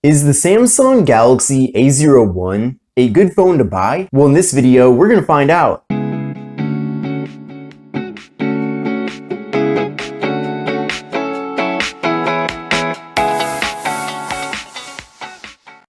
Is the Samsung Galaxy A01 a good phone to buy? Well, in this video, we're going to find out.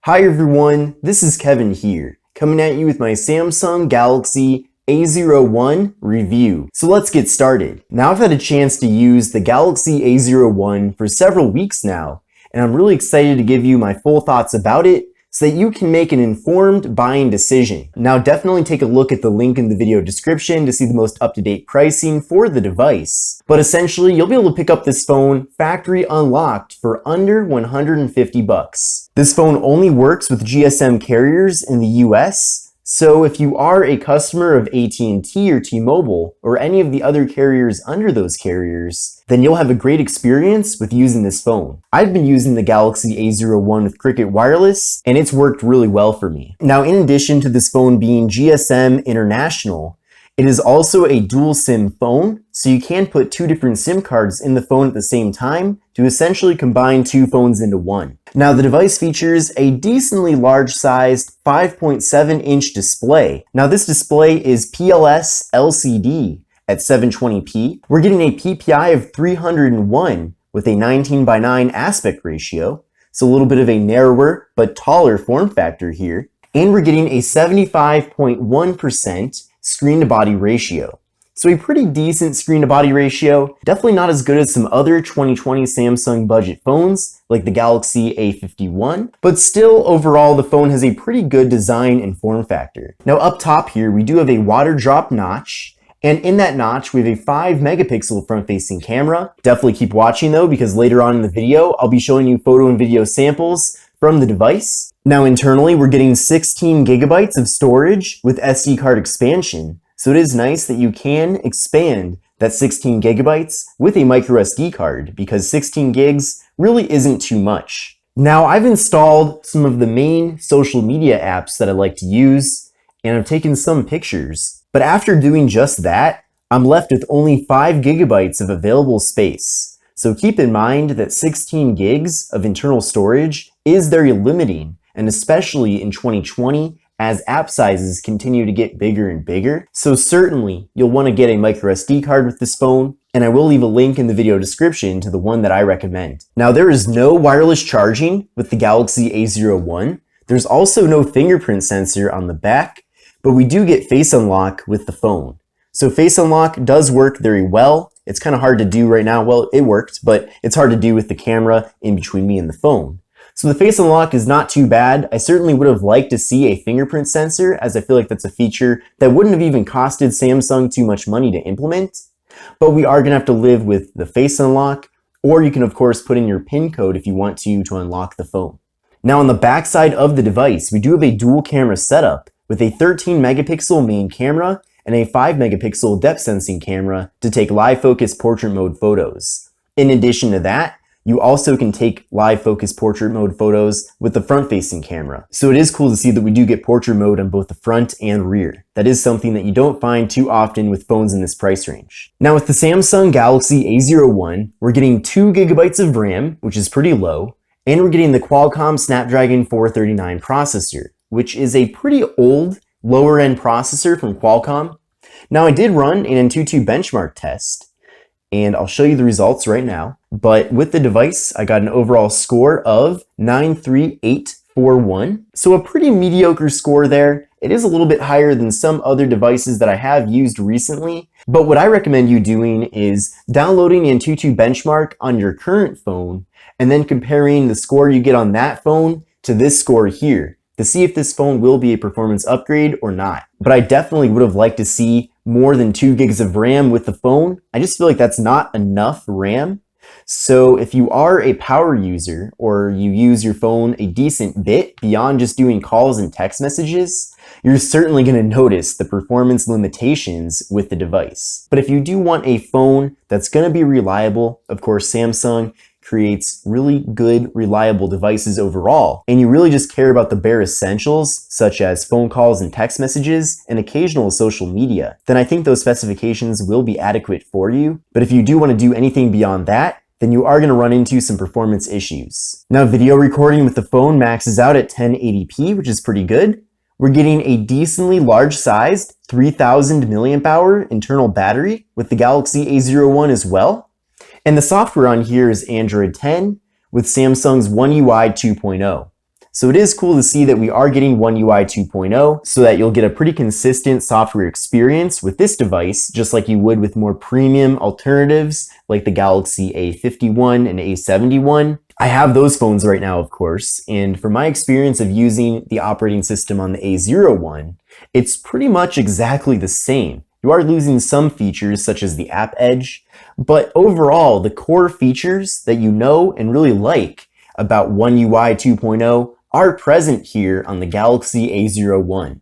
Hi everyone, this is Kevin here, coming at you with my Samsung Galaxy A01 review. So let's get started. Now I've had a chance to use the Galaxy A01 for several weeks now, and I'm really excited to give you my full thoughts about it so that you can make an informed buying decision. Now definitely take a look at the link in the video description to see the most up-to-date pricing for the device. But essentially, you'll be able to pick up this phone factory unlocked for under 150 bucks. This phone only works with GSM carriers in the US, so if you are a customer of AT&T or T-Mobile or any of the other carriers under those carriers, then you'll have a great experience with using this phone. I've been using the Galaxy A01 with Cricket Wireless, and it's worked really well for me. Now, in addition to this phone being GSM International, it is also a dual SIM phone, so you can put two different SIM cards in the phone at the same time to essentially combine two phones into one. Now the device features a decently large-sized 5.7-inch display. Now this display is PLS LCD at 720p. We're getting a PPI of 301 with a 19:9 aspect ratio, so a little bit of a narrower but taller form factor here. And we're getting a 75.1% screen-to-body ratio. So a pretty decent screen-to-body ratio, definitely not as good as some other 2020 Samsung budget phones like the Galaxy A51, but still overall the phone has a pretty good design and form factor. Now up top here we do have a water drop notch, and in that notch we have a 5-megapixel front-facing camera. Definitely keep watching though, because later on in the video I'll be showing you photo and video samples from the device. Now internally we're getting 16 gigabytes of storage with SD card expansion. So it is nice that you can expand that 16 gigabytes with a micro SD card, because 16 gigs really isn't too much. Now I've installed some of the main social media apps that I like to use, and I've taken some pictures. But after doing just that, I'm left with only 5 gigabytes of available space. So keep in mind that 16 gigs of internal storage is very limiting, and especially in 2020, as app sizes continue to get bigger and bigger. So certainly you'll want to get a micro SD card with this phone, and I will leave a link in the video description to the one that I recommend. Now there is no wireless charging with the Galaxy A01. There's also no fingerprint sensor on the back, but we do get face unlock with the phone. So face unlock does work very well. It's kind of hard to do right now. Well, it worked, but it's hard to do with the camera in between me and the phone. So the face unlock is not too bad. I certainly would have liked to see a fingerprint sensor, as I feel like that's a feature that wouldn't have even costed Samsung too much money to implement. But we are going to have to live with the face unlock, or you can of course put in your PIN code if you want to unlock the phone. Now on the back side of the device, we do have a dual camera setup with a 13 megapixel main camera and a 5 megapixel depth sensing camera to take live focus portrait mode photos. In addition to that, you also can take live focus portrait mode photos with the front facing camera. So it is cool to see that we do get portrait mode on both the front and rear. That is something that you don't find too often with phones in this price range. Now with the Samsung Galaxy A01, we're getting 2 gigabytes of RAM, which is pretty low, and we're getting the Qualcomm Snapdragon 439 processor, which is a pretty old lower end processor from Qualcomm. Now I did run an Antutu benchmark test, and I'll show you the results right now. But with the device, I got an overall score of 93841. So a pretty mediocre score there. It is a little bit higher than some other devices that I have used recently. But what I recommend you doing is downloading Antutu benchmark on your current phone and then comparing the score you get on that phone to this score here to see if this phone will be a performance upgrade or not. But I definitely would have liked to see more than 2 gigs of RAM with the phone. I just feel like that's not enough RAM. So if you are a power user, or you use your phone a decent bit beyond just doing calls and text messages, you're certainly going to notice the performance limitations with the device. But if you do want a phone that's going to be reliable, of course Samsung creates really good, reliable devices overall, and you really just care about the bare essentials, such as phone calls and text messages, and occasional social media, then I think those specifications will be adequate for you. But if you do want to do anything beyond that, then you are going to run into some performance issues. Now, video recording with the phone maxes out at 1080p, which is pretty good. We're getting a decently large-sized 3000 milliamp hour internal battery with the Galaxy A01 as well. And the software on here is Android 10 with Samsung's One UI 2.0. So it is cool to see that we are getting One UI 2.0 so that you'll get a pretty consistent software experience with this device, just like you would with more premium alternatives like the Galaxy A51 and A71. I have those phones right now, of course, and from my experience of using the operating system on the A01, it's pretty much exactly the same. You are losing some features such as the App Edge, but overall, the core features that you know and really like about One UI 2.0 are present here on the Galaxy A01.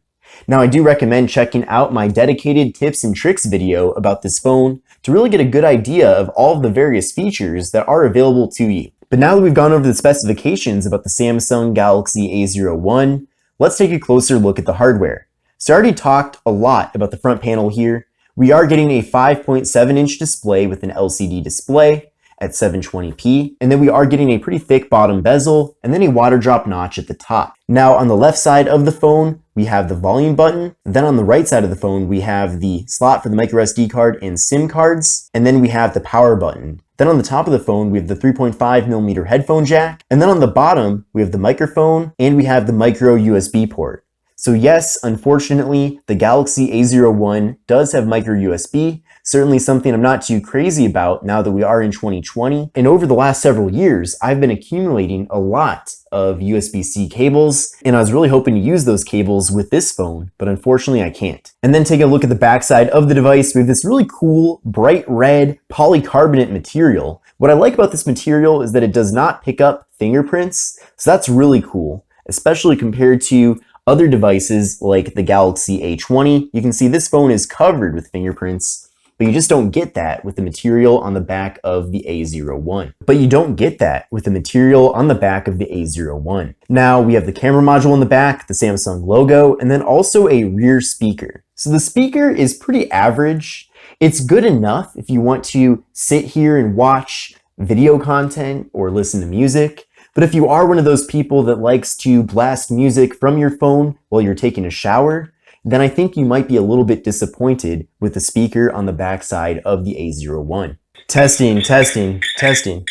Now, I do recommend checking out my dedicated tips and tricks video about this phone to really get a good idea of all of the various features that are available to you. But now that we've gone over the specifications about the Samsung Galaxy A01, let's take a closer look at the hardware. So I already talked a lot about the front panel here. We are getting a 5.7-inch display with an LCD display at 720p, and then we are getting a pretty thick bottom bezel and then a water drop notch at the top. Now on the left side of the phone, we have the volume button. Then on the right side of the phone, we have the slot for the micro SD card and SIM cards, and then we have the power button. Then on the top of the phone, we have the 3.5mm headphone jack, and then on the bottom, we have the microphone and we have the micro USB port. So yes, unfortunately, the Galaxy A01 does have micro USB, certainly something I'm not too crazy about now that we are in 2020. And over the last several years, I've been accumulating a lot of USB-C cables, and I was really hoping to use those cables with this phone, but unfortunately I can't. And then take a look at the backside of the device. We have this really cool, bright red polycarbonate material. What I like about this material is that it does not pick up fingerprints, so that's really cool, especially compared to other devices like the Galaxy A20. You can see this phone is covered with fingerprints, but you just don't get that with the material on the back of the A01. But you don't get that with the material on the back of the A01. Now we have the camera module in the back, the Samsung logo, and then also a rear speaker. So the speaker is pretty average. It's good enough if you want to sit here and watch video content or listen to music. But if you are one of those people that likes to blast music from your phone while you're taking a shower, then I think you might be a little bit disappointed with the speaker on the backside of the A01. Testing, testing, testing.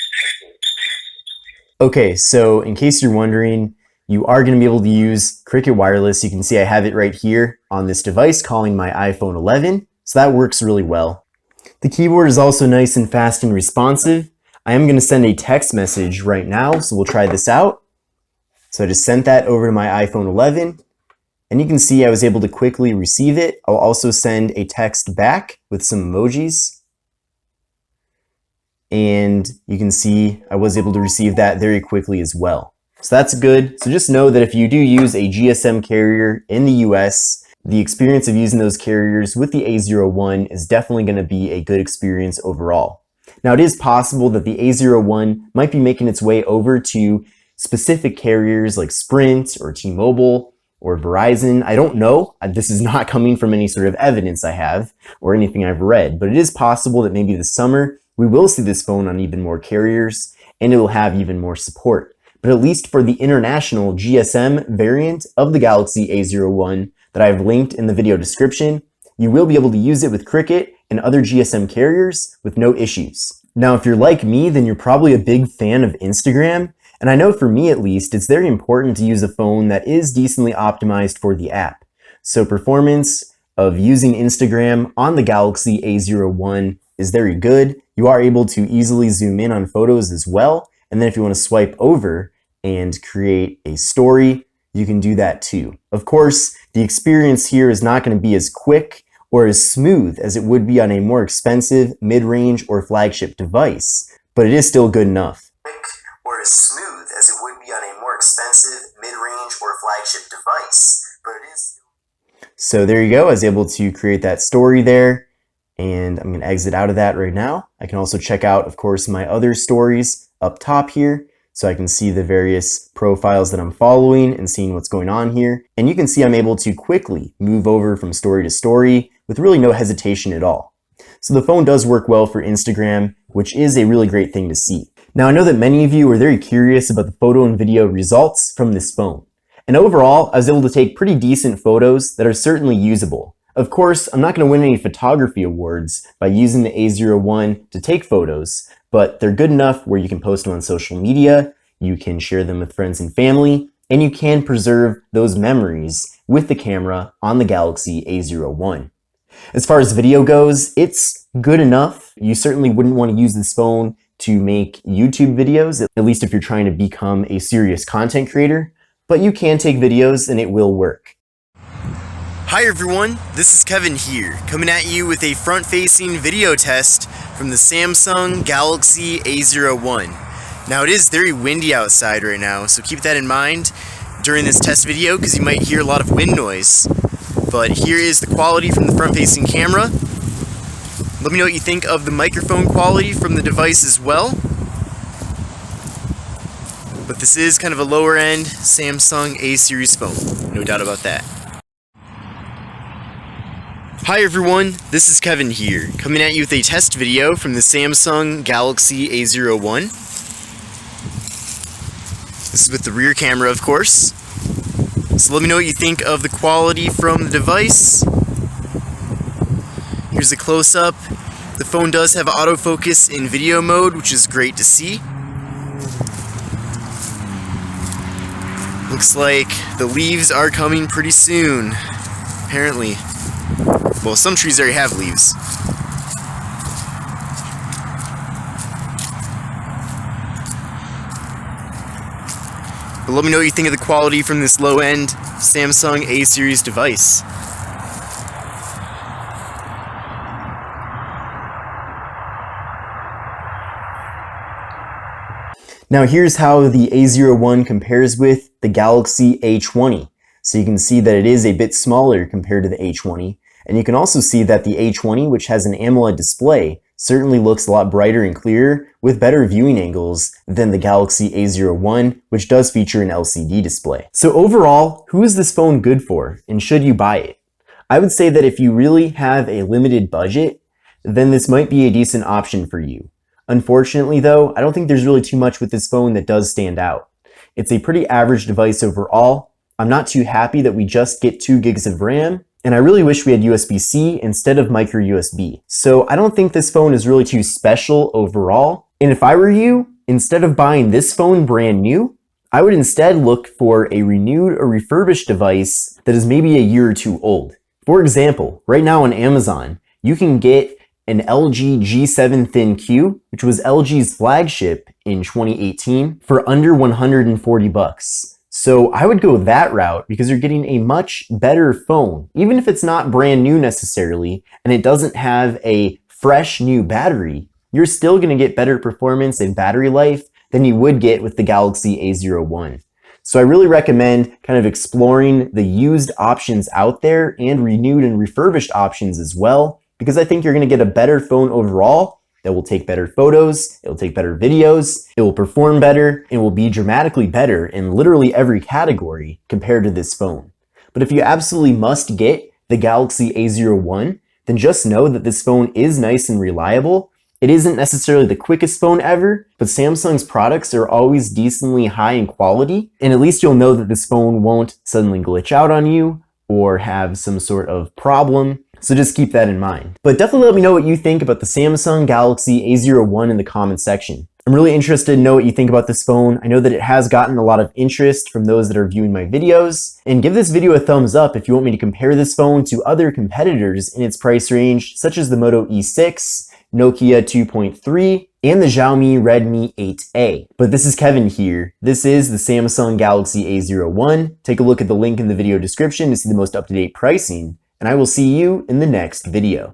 Okay, so in case you're wondering, you are going to be able to use Cricket Wireless. You can see I have it right here on this device calling my iPhone 11, so that works really well. The keyboard is also nice and fast and responsive. I am going to send a text message right now, so we'll try this out. So I just sent that over to my iPhone 11, and you can see I was able to quickly receive it. I'll also send a text back with some emojis. And you can see I was able to receive that very quickly as well. So that's good. So just know that if you do use a GSM carrier in the US, the experience of using those carriers with the A01 is definitely going to be a good experience overall. Now, it is possible that the A01 might be making its way over to specific carriers like Sprint or T-Mobile or Verizon. I don't know. This is not coming from any sort of evidence I have or anything I've read, but it is possible that maybe this summer we will see this phone on even more carriers and it will have even more support. But at least for the international GSM variant of the Galaxy A01 that I've linked in the video description, you will be able to use it with Cricket and other GSM carriers with no issues. Now, if you're like me, then you're probably a big fan of Instagram. And I know for me at least, it's very important to use a phone that is decently optimized for the app. So performance of using Instagram on the Galaxy A01 is very good. You are able to easily zoom in on photos as well. And then if you want to swipe over and create a story, you can do that too. Of course, the experience here is not going to be as quick or as smooth as it would be on a more expensive mid-range or flagship device, but it is still good enough. Or as smooth as it would be on a more expensive mid-range or flagship device, but it is. So there you go. I was able to create that story there, and I'm going to exit out of that right now. I can also check out, of course, my other stories up top here, so I can see the various profiles that I'm following and seeing what's going on here. And you can see I'm able to quickly move over from story to story with really no hesitation at all. So the phone does work well for Instagram. which is a really great thing to see. Now I know that many of you are very curious about the photo and video results from this phone. And overall, I was able to take pretty decent photos that are certainly usable. Of course, I'm not going to win any photography awards by using the A01 to take photos, but they're good enough where you can post them on social media, you can share them with friends and family, and you can preserve those memories with the camera on the Galaxy A01. As far as video goes, it's good enough. You certainly wouldn't want to use this phone to make YouTube videos, at least if you're trying to become a serious content creator, but you can take videos and it will work. Hi everyone, this is Kevin here, coming at you with a front-facing video test from the Samsung Galaxy A01. Now it is very windy outside right now, so keep that in mind during this test video because you might hear a lot of wind noise. But here is the quality from the front-facing camera. Let me know what you think of the microphone quality from the device as well. But this is kind of a lower-end Samsung A-series phone, no doubt about that. Hi everyone, this is Kevin here, coming at you with a test video from the Samsung Galaxy A01. This is with the rear camera, of course. So let me know what you think of the quality from the device. Here's a close-up. The phone does have autofocus in video mode, which is great to see. Looks like the leaves are coming pretty soon, apparently. Well, some trees already have leaves. But let me know what you think of the quality from this low-end Samsung A-series device. Now here's how the A01 compares with the Galaxy A20. So you can see that it is a bit smaller compared to the A20. And you can also see that the A20, which has an AMOLED display, certainly looks a lot brighter and clearer with better viewing angles than the Galaxy A01, which does feature an LCD display. So overall, who is this phone good for, and should you buy it? I would say that if you really have a limited budget, then this might be a decent option for you. Unfortunately though, I don't think there's really too much with this phone that does stand out. It's a pretty average device overall. I'm not too happy that we just get 2 gigs of RAM, and I really wish we had USB-C instead of micro USB. So I don't think this phone is really too special overall. And if I were you, instead of buying this phone brand new, I would instead look for a renewed or refurbished device that is maybe a year or 2 old. For example, right now on Amazon, you can get an LG G7 Thin Q, which was LG's flagship in 2018, for under 140 bucks. So I would go that route because you're getting a much better phone, even if it's not brand new necessarily, and it doesn't have a fresh new battery, you're still going to get better performance and battery life than you would get with the Galaxy A01. So I really recommend kind of exploring the used options out there and renewed and refurbished options as well, because I think you're going to get a better phone overall that will take better photos, it will take better videos, it will perform better, and will be dramatically better in literally every category compared to this phone. But if you absolutely must get the Galaxy A01, then just know that this phone is nice and reliable. It isn't necessarily the quickest phone ever, but Samsung's products are always decently high in quality, and at least you'll know that this phone won't suddenly glitch out on you or have some sort of problem. So just keep that in mind. But definitely let me know what you think about the Samsung Galaxy A01 in the comment section. I'm really interested to know what you think about this phone. I know that it has gotten a lot of interest from those that are viewing my videos. And give this video a thumbs up if you want me to compare this phone to other competitors in its price range, such as the Moto E6, Nokia 2.3, and the Xiaomi Redmi 8A. But this is Kevin here. This is the Samsung Galaxy A01. Take a look at the link in the video description to see the most up-to-date pricing. And I will see you in the next video.